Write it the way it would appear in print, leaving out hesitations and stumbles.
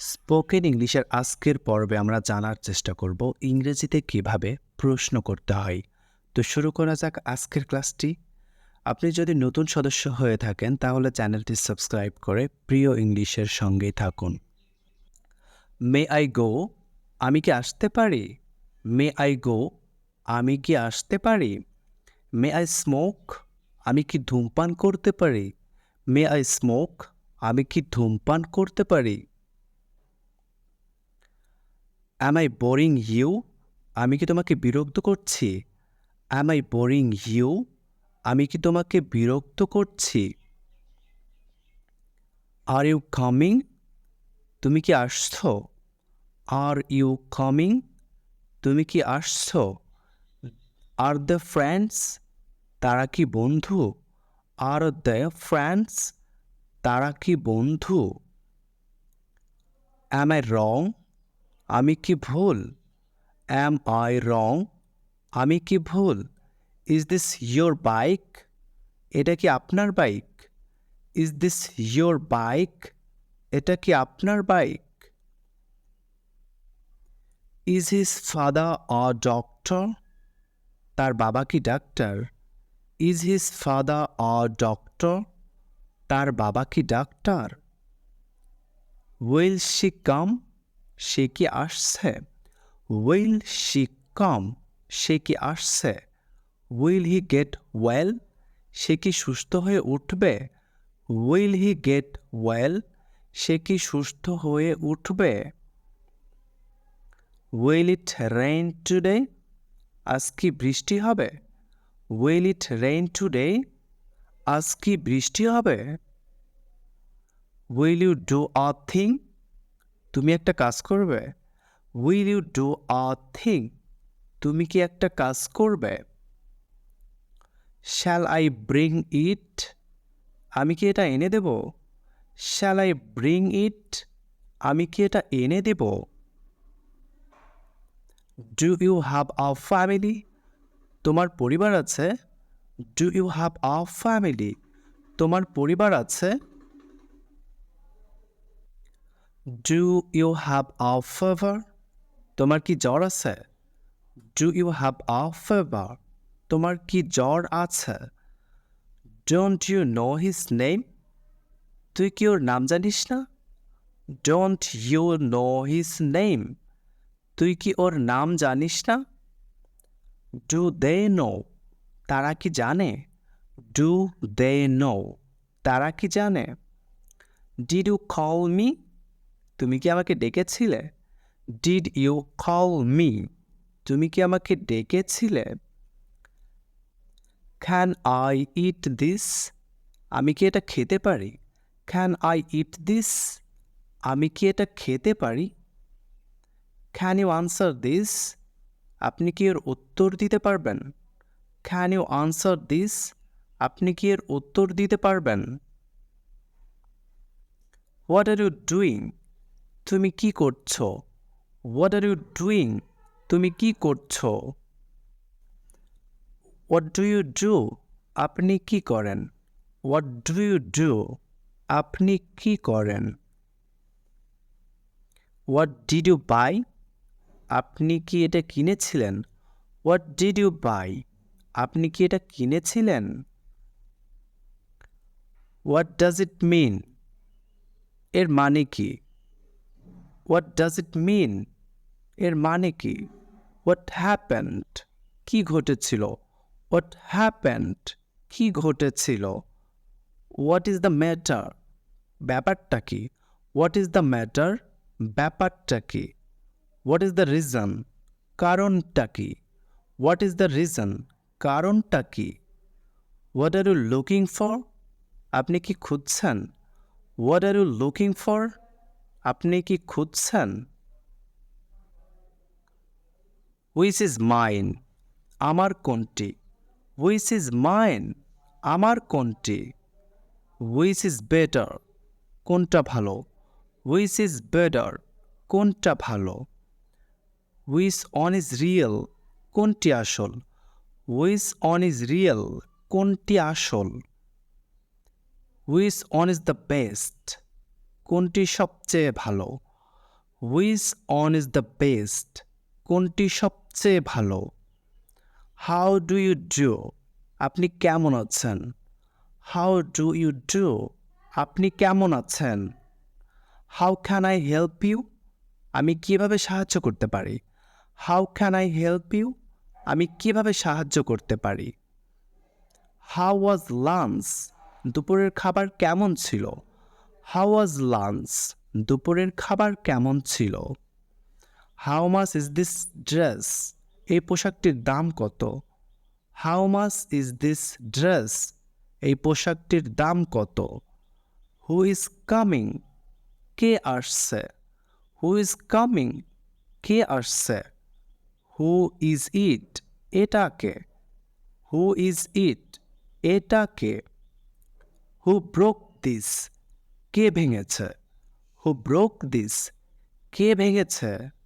Spoken ইংলিশের আজকের পর্বে আমরা জানার চেষ্টা করব ইংরেজিতে কিভাবে প্রশ্ন করতে হয়। তো শুরু করা যাক আজকের ক্লাসটি। আপনি যদি নতুন সদস্য হয়ে থাকেন তাহলে চ্যানেলটি সাবস্ক্রাইব করে প্রিয় ইংলিশের সঙ্গেই থাকুন। মে আই গো, আমি কি আসতে পারি? মে আই গো, আমি কি আসতে পারি? মে আই স্মোক, আমি কি ধূমপান করতে পারি? মে আই স্মোক, আমি কি ধূমপান করতে পারি? অ্যাম আই বোরিং ইউ, আমি কি তোমাকে বিরক্ত করছি? অ্যাম আই বোরিং ইউ, আমি কি তোমাকে বিরক্ত করছি? আর ইউ কামিং, তুমি কি আসছো? আর ইউ কামিং, তুমি কি আসছো? আর দ্য ফ্রেন্ডস, তারা কি বন্ধু? আর দ্য ফ্রেন্ডস, তারা কি বন্ধু? অ্যাম আই রং, আমি কি ভুল? অ্যাম আই রং, আমি কি ভুল? ইজ দিস ইয়োর বাইক, এটা কি আপনার bike? Is this your bike, এটা কি আপনার bike? Is his father a doctor, তার বাবা কি doctor? Is his father a doctor, তার বাবা কি ডাক্তার? উইল শি কাম, সে কি আসছে? উইল শি কাম, সে কি আসছে? উইল হি গেট ওয়েল, সে কি সুস্থ হয়ে উঠবে? উইল হি গেট ওয়েল, সে কি সুস্থ হয়ে উঠবে? উইল ইট রেইন টুডে, আজ কি বৃষ্টি হবে? উইল ইট রেইন টুডে, আজ কি বৃষ্টি হবে? Will you do a thing, তুমি একটা কাজ করবে? Will you do a thing, তুমি কি একটা কাজ করবে? শ্যাল আই ব্রিং ইট, আমি কি এটা এনে দেব? শ্যাল আই ব্রিং ইট, আমি কি এটা এনে দেব? Do you have a family, তোমার পরিবার আছে? Do you have a family, তোমার পরিবার আছে? Do you have a fever, তোমার কি জ্বর আছে? Do you have a fever, তোমার কি জ্বর আছে? Don't you know his name, তুই কি ওর নাম জানিস না? Don't you know his name, তুই কি ওর নাম জানিস না? ডু দে নো, তারা কি জানে? ডু দে নো, তারা কি জানে? ডিড ইউ কল মি, তুমি কি আমাকে ডেকেছিলে? ডিড ইউ কল মি, তুমি কি আমাকে ডেকেছিলে? ক্যান আই ইট দিস, আমি কি এটা খেতে পারি? ক্যান আই ইট দিস, আমি কি এটা খেতে পারি? ক্যান ইউ আনসার দিস, আপনি কি এর উত্তর দিতে পারবেন? ক্যান ইউ আনসার দিস, আপনি কি এর উত্তর দিতে পারবেন? হোয়াট আর ইউ ডুইং, তুমি কি করছো? হোয়াট আর ইউ ডুইং, তুমি কি করছো? হোয়াট ডু ইউ ডু, আপনি কি করেন? হোয়াট ডু ইউ ডু, আপনি কি করেন? হোয়াট ডিড ইউ বাই, আপনি কি এটা কিনেছিলেন? হোয়াট ডিড ইউ বাই, আপনি কি এটা কিনেছিলেন? হোয়াট ডাজ ইট মিন, এর মানে কি? হোয়াট ডাজ ইট মিন, এর মানে কি? হোয়াট হ্যাপেন্ড, কি ঘটেছিল? হোয়াট হ্যাপেন্ড, কি ঘটেছিল? হোয়াট ইজ দ্য ম্যাটার, ব্যাপারটা কি? হোয়াট ইজ দ্য ম্যাটার, ব্যাপারটা কি? হোয়াট ইজ দ্য রিজন, কারণটা কি? হোয়াট ইজ দ্য রিজন, কারণটা কি? What are you looking for, আপনি কি খুঁজছেন? What are you looking for, আপনি কি খুঁজছেন? হুইচ ইজ মাইন, আমার কোনটি? হুইচ ইজ মাইন, আমার কোনটি? হুইচ ইজ বেটার, কোনটা ভালো? হুইচ ইজ বেটার, কোনটা ভালো? হুইচ অন ইজ রিয়েল, কোনটি আসল? হুইচ অন ইজ রিয়েল, কোনটি আসল? Which on is the best, কোনটি সবচেয়ে ভালো? Which on is the best, কোনটি সবচেয়ে ভালো। হাউ ডু ইউ ডু, আপনি কেমন আছেন। হাউ ডু ইউ ডু, আপনি কেমন আছেন। How can I help you, আমি কিভাবে সাহায্য করতে পারি। How can I help you, আমি কিভাবে সাহায্য করতে পারি। হাউ ওয়াজ লাঞ্চ, দুপুরের খাবার কেমন ছিল। হাউ ওয়াজ লাঞ্চ, দুপুরের খাবার কেমন ছিল। How much is this dress, এই পোশাকটির দাম কত। How much is this dress, এই পোশাকটির দাম কত। হু ইজ কামিং, কে আসছে। হু ইজ কামিং, কে আসছে। হু ইজ ইট, এটা কে। হু ইজ ইট, এটা কে। হু ব্রোক দিস, কে ভেঙেছে। হু ব্রোক দিস, কে ভেঙেছে।